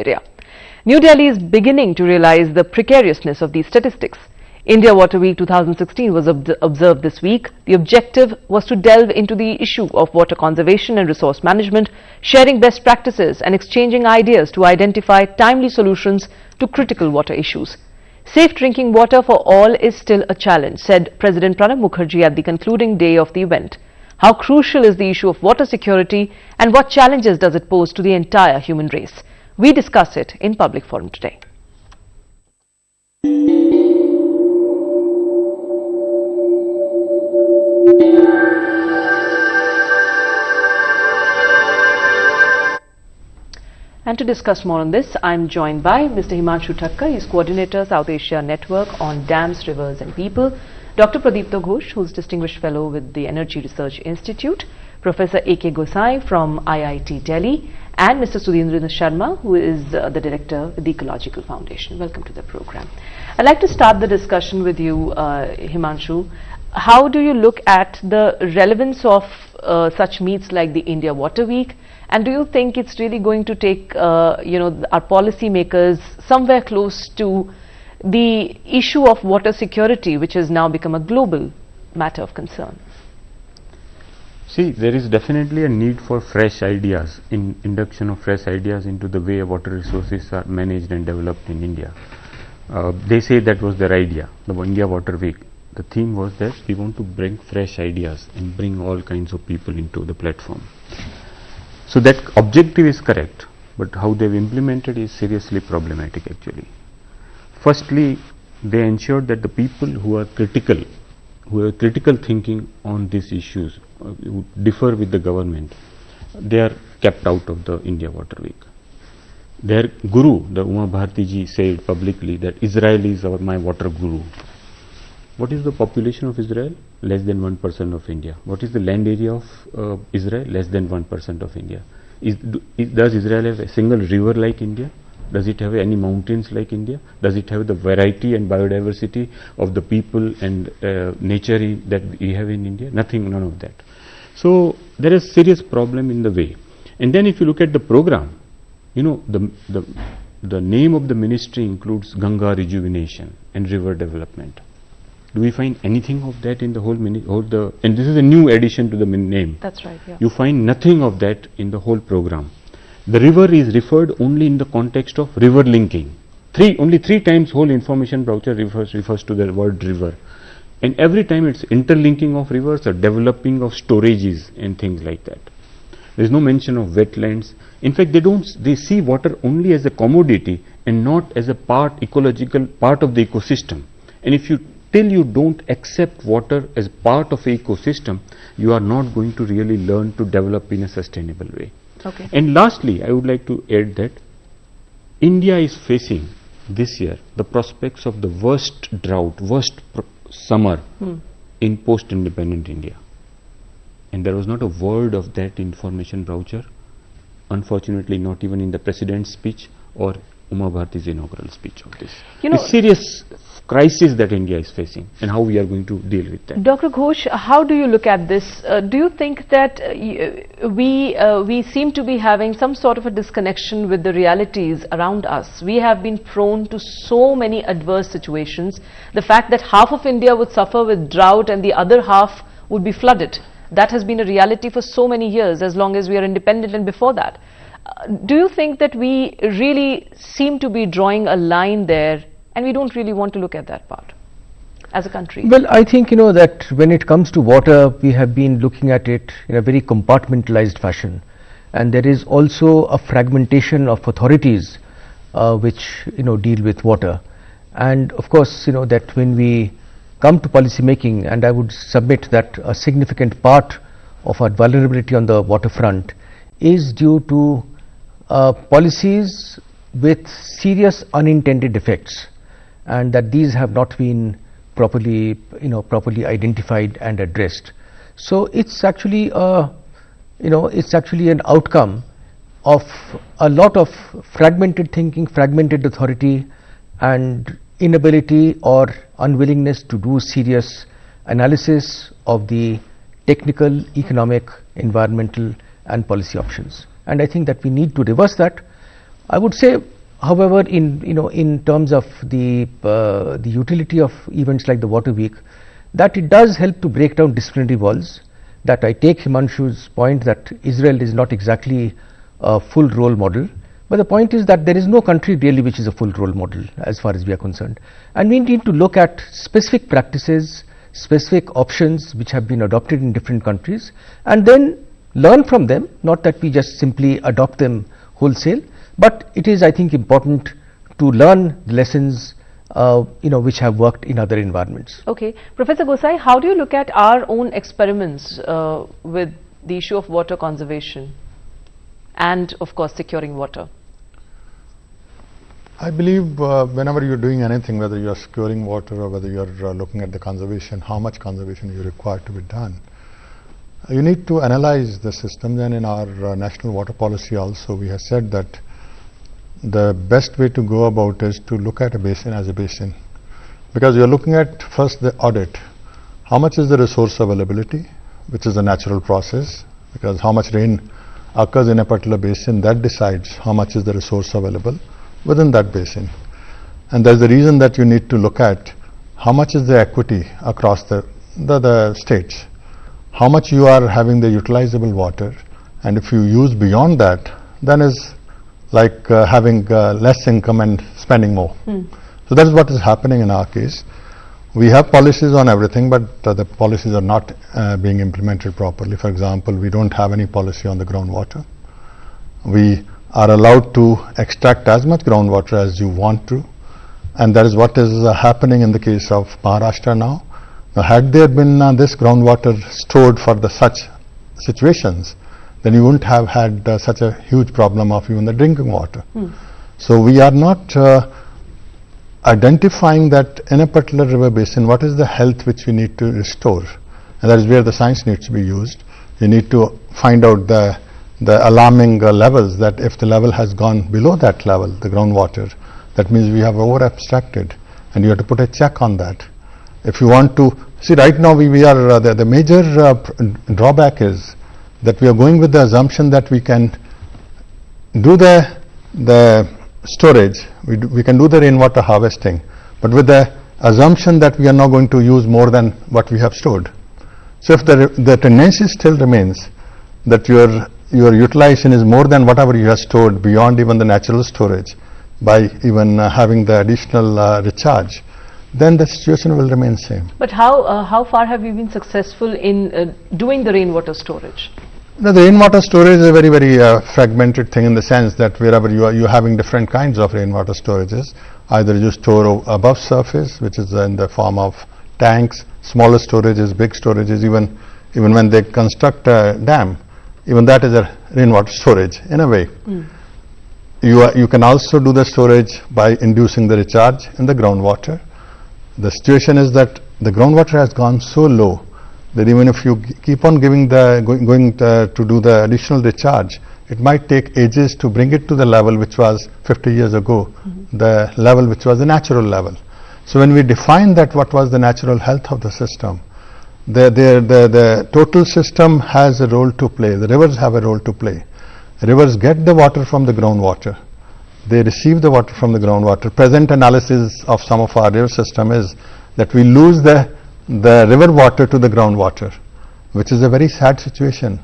area. New Delhi is beginning to realize the precariousness of these statistics. India Water Week 2016 was observed this week. The objective was to delve into the issue of water conservation and resource management, sharing best practices and exchanging ideas to identify timely solutions to critical water issues. Safe drinking water for all is still a challenge, said President Pranab Mukherjee at the concluding day of the event. How crucial is the issue of water security and what challenges does it pose to the entire human race? We discuss it in public forum today. And to discuss more on this, I'm joined by Mr. Himanshu Thakkar. He's Coordinator, South Asia Network on Dams, Rivers and People. Dr. Pradeepta Ghosh, who's Distinguished Fellow with the Energy Research Institute. Professor A.K. Gosai from IIT Delhi. And Mr. Sudhindra Sharma, who is the Director with the Ecological Foundation. Welcome to the program. I'd like to start the discussion with you, Himanshu. How do you look at the relevance of such meets like the India Water Week? And do you think it's really going to take, our policy makers somewhere close to the issue of water security, which has now become a global matter of concern? See, there is definitely a need for fresh ideas, induction of fresh ideas into the way water resources are managed and developed in India. They say that was their idea, the India Water Week. The theme was that we want to bring fresh ideas and bring all kinds of people into the platform. So that objective is correct, but how they've implemented is seriously problematic actually. Firstly, they ensured that the people who are critical thinking on these issues, who differ with the government, they are kept out of the India Water Week. Their guru, the Uma Bharti ji, said publicly that Israel is my water guru. What is the population of Israel? Less than 1% of India. What is the land area of Israel? Less than 1% of India. Does Israel have a single river like India? Does it have any mountains like India? Does it have the variety and biodiversity of the people and nature that we have in India? Nothing, none of that. So there is serious problem in the way. And then if you look at the program, the name of the ministry includes Ganga rejuvenation and river development. Do we find anything of that in the whole and this is a new addition to the name. That's right, yeah. You find nothing of that in the whole program. The river is referred only in the context of river linking. Only three times whole information brochure refers to the word river. And every time it's interlinking of rivers or developing of storages and things like that. There is no mention of wetlands. In fact, they see water only as a commodity and not as a ecological part of the ecosystem. And if till you don't accept water as part of an ecosystem, you are not going to really learn to develop in a sustainable way. Okay. And lastly, I would like to add that India is facing this year the prospects of the worst drought, summer in post-independent India. And there was not a word of that information brochure, unfortunately not even in the President's speech or Uma Bharti's inaugural speech of this. A serious crisis that India is facing and how we are going to deal with that. Dr. Ghosh, how do you look at this? Do you think that we seem to be having some sort of a disconnection with the realities around us? We have been prone to so many adverse situations. The fact that half of India would suffer with drought and the other half would be flooded. That has been a reality for so many years, as long as we are independent and before that. Do you think that we really seem to be drawing a line there and we don't really want to look at that part as a country? Well, I think that when it comes to water, we have been looking at it in a very compartmentalized fashion, and there is also a fragmentation of authorities which deal with water. And of course that when we come to policy making, and I would submit that a significant part of our vulnerability on the waterfront is due to policies with serious unintended effects, and that these have not been properly identified and addressed. So it's actually an outcome of a lot of fragmented thinking, fragmented authority, and inability or unwillingness to do serious analysis of the technical, economic, environmental and policy options. And I think that we need to reverse that. I would say, however, in terms of the utility of events like the Water Week, that it does help to break down disciplinary walls. That I take Himanshu's point that Israel is not exactly a full role model, but the point is that there is no country really which is a full role model as far as we are concerned, and we need to look at specific practices, specific options which have been adopted in different countries, and then learn from them, not that we just simply adopt them wholesale, but it is, I think, important to learn lessons which have worked in other environments. Okay. Professor Gosai, how do you look at our own experiments with the issue of water conservation and, of course, securing water? I believe whenever you're doing anything, whether you're securing water or whether you're looking at the conservation, how much conservation you require to be done, you need to analyze the systems. And in our national water policy also, we have said that the best way to go about is to look at a basin as a basin, because you're looking at first the audit. How much is the resource availability, which is a natural process, because how much rain occurs in a particular basin, that decides how much is the resource available within that basin. And that's the reason that you need to look at how much is the equity across the states, how much you are having the utilizable water, and if you use beyond that, then is like having less income and spending more. So that is what is happening in our case. We have policies on everything, but the policies are not being implemented properly. For example, we don't have any policy on the groundwater. We are allowed to extract as much groundwater as you want to, and that is what is happening in the case of Maharashtra now. Now, had there been this groundwater stored for the such situations, then you wouldn't have had such a huge problem of even the drinking water. So we are not identifying that in a particular river basin, what is the health which we need to restore, and that is where the science needs to be used. You need to find out the alarming levels, that if the level has gone below that level, the groundwater, that means we have over abstracted, and you have to put a check on that. If you want to see, right now we are the major drawback is that we are going with the assumption that we can do the storage, we can do the rainwater harvesting, but with the assumption that we are not going to use more than what we have stored. So if the tendency still remains that your utilization is more than whatever you have stored beyond even the natural storage, by even having the additional recharge, then the situation will remain same. But how far have you been successful in doing the rainwater storage? Now, the rainwater storage is a very, very fragmented thing, in the sense that wherever you are having different kinds of rainwater storages. Either you store above surface, which is in the form of tanks, smaller storages, big storages, even when they construct a dam, even that is a rainwater storage in a way. You can also do the storage by inducing the recharge in the groundwater. The situation is that the groundwater has gone so low that even if you keep on giving going to do the additional recharge, it might take ages to bring it to the level which was 50 years ago, the level which was the natural level. So when we define that what was the natural health of the system, the total system has a role to play. The rivers have a role to play. Rivers get the water from the groundwater. They receive the water from the groundwater. Present analysis of some of our river system is that we lose the river water to the groundwater, which is a very sad situation.